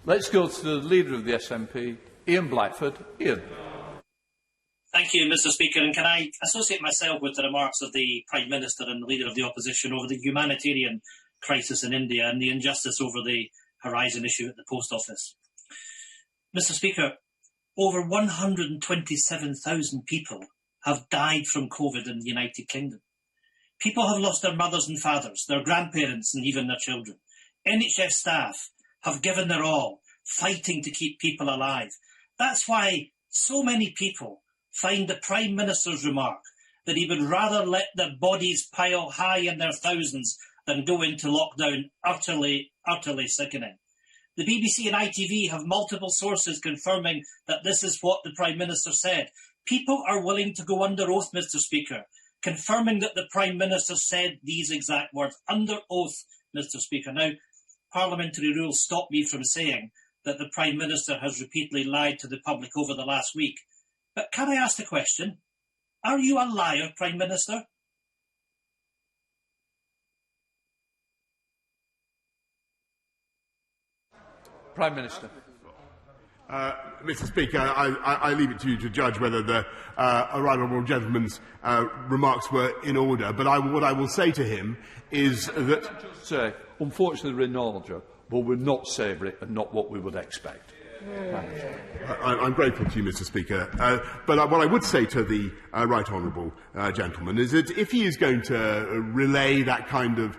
Let's go to the Leader of the SNP, Ian Blackford. Ian. Thank you, Mr Speaker. And can I associate myself with the remarks of the Prime Minister and the Leader of the Opposition over the humanitarian crisis in India and the injustice over the Horizon issue at the Post Office. Mr Speaker, over 127,000 people have died from COVID in the United Kingdom. People have lost their mothers and fathers, their grandparents and even their children. NHS staff have given their all, fighting to keep people alive. That's why so many people find the Prime Minister's remark that he would rather let their bodies pile high in their thousands than go into lockdown utterly sickening. The BBC and ITV have multiple sources confirming that this is what the Prime Minister said. People are willing to go under oath, Mr Speaker, confirming that the Prime Minister said these exact words. Under oath, Mr Speaker. Now, parliamentary rules stop me from saying that the Prime Minister has repeatedly lied to the public over the last week. But can I ask the question? Are you a liar, Prime Minister? Prime Minister. Mr Speaker, I leave it to you to judge whether the right honourable gentleman's remarks were in order. But what I will say to him is that... Say, unfortunately, we're in order, but we're not savoury and not what we would expect. I'm grateful to you, Mr Speaker. But what I would say to the right honourable gentleman is that if he is going to relay that kind of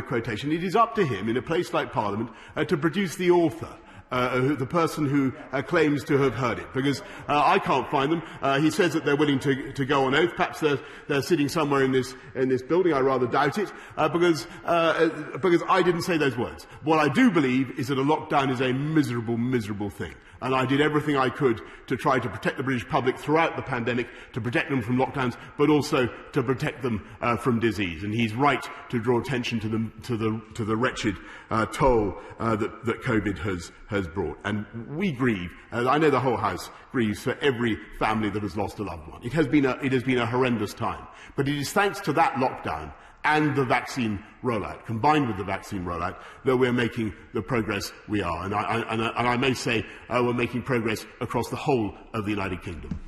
quotation, it is up to him in a place like Parliament to produce the author. The person who claims to have heard it, because I can't find them. He says that they're willing to go on oath. Perhaps they're sitting somewhere in this building. I rather doubt it, because I didn't say those words. What I do believe is that a lockdown is a miserable, miserable thing. And I did everything I could to try to protect the British public throughout the pandemic, to protect them from lockdowns, but also to protect them from disease. And he's right to draw attention to the wretched toll that COVID has brought. And we grieve. I know the whole House grieves for every family that has lost a loved one. It has been a horrendous time. But it is thanks to that lockdown and the vaccine rollout, combined with the vaccine rollout, that we're making the progress we are. And I may say we're making progress across the whole of the United Kingdom.